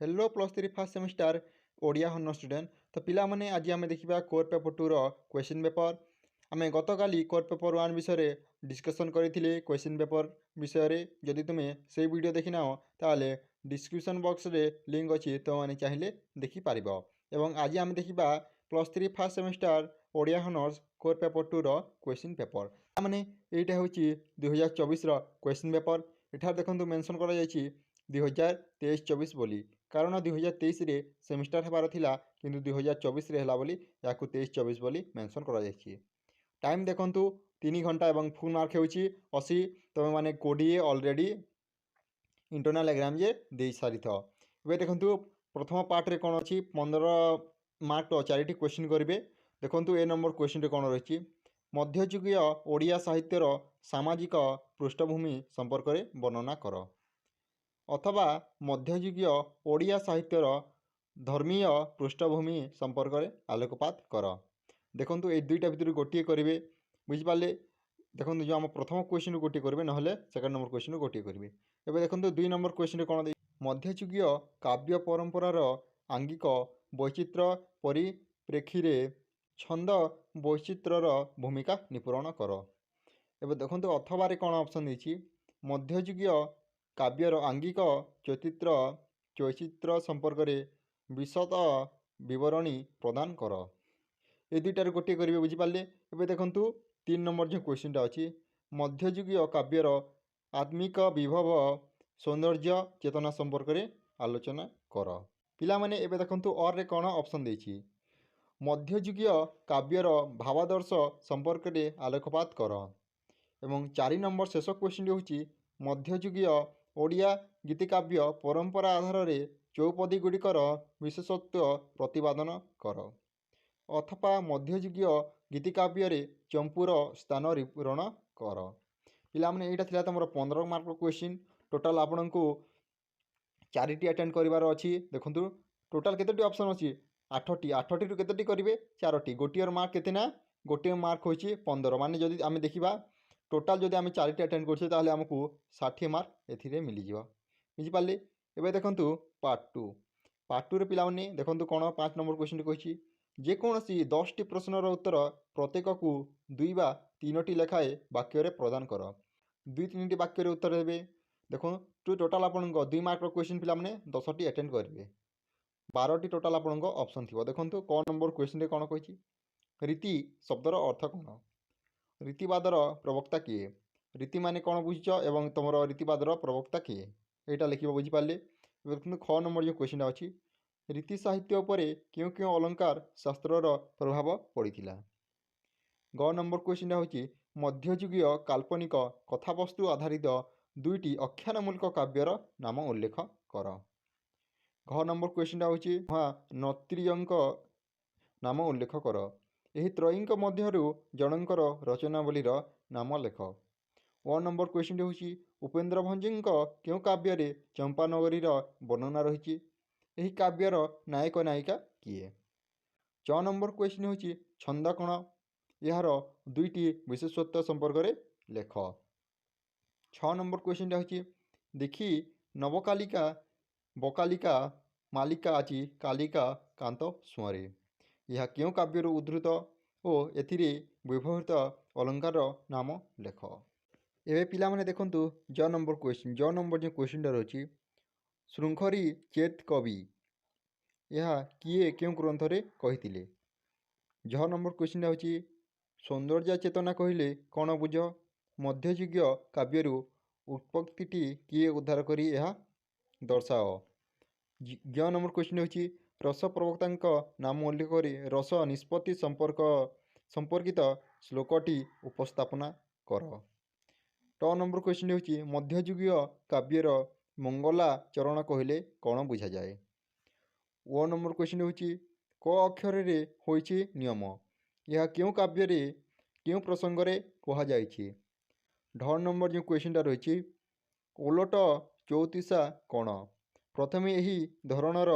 Hello plus three first semester Odia honour student तो पिला माने आज आम देखा कोर पेपर 2 रो क्वेश्चन पेपर आम गतकाली कोर पेपर 1 विषय डिस्कसन करते क्वेश्चन पेपर विषय जदि तुम्हें से वीडियो देखी ना ताले डिस्क्रिप्शन बॉक्स रे लिंक अच्छी तो मैंने चाहिए देखिपार एवं आज आम देखा plus three first semester Odia honours core paper 2 रो क्वेश्चन पेपर मैंने यहाँ हूँ 2024 क्वेश्चन पेपर एठार देखो मेंशन कर 2023-24 बोली कारण 2023 रे सेमिस्टर हेबार थिला किंतु 2024 रे हला बोली याकु 23-24 बोली मेंशन करा जायछि। टाइम देखंतु 3 घंटा एवं फुल मार्क हेउछि 80 तमे माने 20 ऑलरेडी इंटरनल एग्जाम जे दे सारी थो। एबे देखंतु प्रथम पार्ट रे कोन अछि 15 मार्क तो चारिटी क्वेश्चन करिवे। देखंतु ए नंबर क्वेश्चन रे कोन रहिछि मध्ययुगीय ओडिया साहित्यर सामाजिक पृष्ठभूमि संपर्क रे वर्णना करो अथवा मध्ययुगीय ओडिया साहित्यर धर्मीय पृष्ठभूमि संपर्क में आलोकपात कर। देखो ये दुईटा भितर गोटे करेंगे बुझिपारे। देखो जो आम प्रथम क्वेश्चन गोटे करेंगे ना सेकेंड नंबर क्वेश्चन गोटे करेंगे। एवं देखो 2 नंबर क्वेश्चन कौन मध्ययुगीय काव्य परंपरार आंगिक वैचित्र्य परिप्रेक्षी रे छंद वैचित्र्यर भूमिका निपूरण कर। एवं देखो अथवा कौन ऑप्शन देती मध्ययुगीय काव्यर आंगिक चैचित्र संपर्क में विशद बरणी प्रदान कर। ये दुईटार गोटे करेंगे बुझिपारे। एवं देखु 3 नंबर जो क्वेश्चन अच्छी मध्ययुगीय काव्यर आत्मिक विभव सौंदर्य चेतना संपर्क में आलोचना कर। पिला माने एबे देखंतु और रे कौन ऑप्शन देछि मध्ययुगीय काव्यर भावादर्श संपर्क में आलोकपात कर। एवं 4 नंबर शेष क्वेश्चन होछि मध्ययुगीय ओडिया गीतिकाव्य परंपरा आधार में चौपदी गुड़िकर विशेषत्व प्रतिपादन कर अथवा मध्ययुगीय गीतिकाव्य चंपूर स्थान विवरण कर। पिला माने एटा थिला तमरो 15 मार्क क्वेश्चन टोटाल आपन को 4टी अटेंड करिवार अछि। देखंतु टोटाल केतेटी ऑप्शन अछि 8टी 8टी रु केतेटी करिवे 4टी गोटियर मार्क केते ना गोटियर मार्क होछि 15 माने जदि आमे देखिबा टोटाल जदि आम 4टी अटेंड करछे ताहले हमकु 60 मार्क एथिरे मिली जिवो बुझिपाले। एबे देखंतु पार्ट 2 रे पिला माने देखंतु कोन 5 नंबर क्वेश्चन कहिछि जेकोसी 10टी प्रश्नर उत्तर प्रत्येक को 2 बा 3टी लेखाए वाक्य रे प्रदान कर। 2-3टी वाक्य रे उत्तर देबे। देखो टोटाल आपन 2 मार्क क्वेश्चन पिला माने 10टी अटेंड करिवे 12टी टोटाल आपन ऑप्शन थिबो। देखंतु कोन नंबर क्वेश्चन रे कोन कहिछि रीति शब्दर अर्थ कोन रीतिवादर प्रवक्ता किए रीति माने कौन बुझ एवं तुम रीतिवादर प्रवक्ता किए यहाँ लिख बुझिपारे। देखो 6 नंबर जो क्वेश्चन अच्छी रीति साहित्य उपर क्यों क्यों अलंकार शास्त्रर प्रभाव पड़ा। ग नंबर क्वेश्चन हूँ मध्ययुगीय काल्पनिक कथावस्तु आधारित 2टी आख्यानमूलक काव्यर नाम उल्लेख कर। घ नंबर क्वेश्चन हूँ नत्रियंक नाम उल्लेख कर। यही त्रयींक मध्यरु जनकर रचनावलीर नाम लेख। 1 नंबर क्वेश्चन हूँ उपेन्द्र भंजी क्यों काव्य चंपानगरी वर्णना रही यही काव्यर नायक नायिका किए। 6 नंबर क्वेश्चन हूँ छंद कण यार 2टी विशेषत्व संपर्क में लेख। 6 नंबर क्वेश्चन हूँ देखी नवकालिका बकालिका मालिका आची कालिका कांत सुअरे यह क्यों काव्यर उद्धृत और एथिरे व्यवहृत अलंकार नाम लेख। एवं पिला माने देखंतु ज नंबर जो क्वेश्चन रही श्रृंखरी चेत कवि यह किए क्यों ग्रंथ रे कहिथिले। ज नंबर क्वेश्चन हूँ सौंदर्य चेतना कहले कौन बुझ मध्ययुगीय काव्यरु उत्पत्ति किए उद्धार करी यह दर्शाओ। ग नंबर क्वेश्चन हूँ रस प्रवक्ता नाम उल्लेख कर रस निष्पत्ति संपर्कित श्लोकटी उपस्थापना कर। ट नंबर क्वेश्चन हूँ मध्ययुगीय काव्यर मंगला चरण कहले कौन बुझा जाए। ओ नंबर क्वेश्चन हूँ क अक्षर रे होइछि नियम यह क्यों काव्य रे क्यों प्रसंग रे कहा जाइछि। ढ नंबर जो क्वेश्चन रही ओलट चौतीसा कौन प्रथमे यही धरणर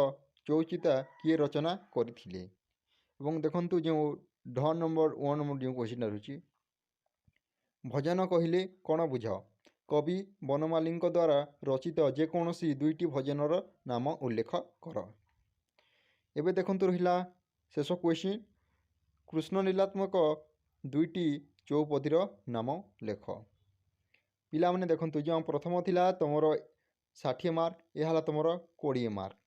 चौचिता किए रचना करथिले। एवं देखंतु जो ढ नंबर 1 नंबर जो क्वेश्चन रही भजन कहले कौन बुझ କବି ବନମାଳୀଙ୍କ ଦ୍ୱାରା ରଚିତ ଯେକୌଣସି ଦୁଇଟି ଭଜନର ନାମ ଉଲ୍ଲେଖ କର। ଏବେ ଦେଖନ୍ତୁ ରହିଲା ଶେଷ କ୍ୱେଶ୍ଚିନ୍। କୃଷ୍ଣ ଲୀଳାତ୍ମକ ଦୁଇଟି ଚୌପଦୀର ନାମ ଲେଖ। ପିଲାମାନେ ଦେଖନ୍ତୁ, ଯେଉଁ ପ୍ରଥମ ଥିଲା ତୁମର 60 ମାର୍କ, ଏହା ହେଲା ତୁମର 20 ମାର୍କ।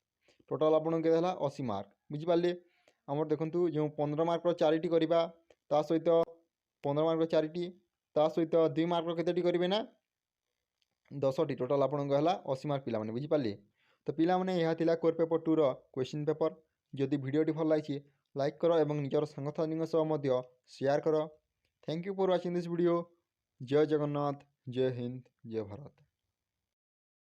ଟୋଟାଲ୍ ଆପଣଙ୍କୁ କେତେ ହେଲା 80 ମାର୍କ। ବୁଝିପାରିଲେ? ଆମର ଦେଖନ୍ତୁ, ଯେଉଁ 15 ମାର୍କର 4ଟି କରିବା, ତା ସହିତ 15 ମାର୍କର 4ଟି, ତା ସହିତ 2 ମାର୍କର କେତେଟି କରିବେ ନା 10ଟି। ଟୋଟାଲ୍ ଆପଣଙ୍କ ହେଲା 80 ମାର୍କ ପିଲାମାନେ। ବୁଝିପାରିଲେ? ତ ପିଲାମାନେ ଏହା ଥିଲା କୋର୍ ପେପର୍ 2ର କ୍ୱେଶ୍ଚିନ୍ ପେପର୍। ଯଦି ଭିଡ଼ିଓଟି ଭଲ ଲାଗିଛି ଲାଇକ୍ କର ଏବଂ ନିଜର ସାଙ୍ଗସାଥୀଙ୍କ ସହ ମଧ୍ୟ ସେୟାର କର। Thank you for watching this video. Jai Jagannath, Jai Hind, Jai Bharat.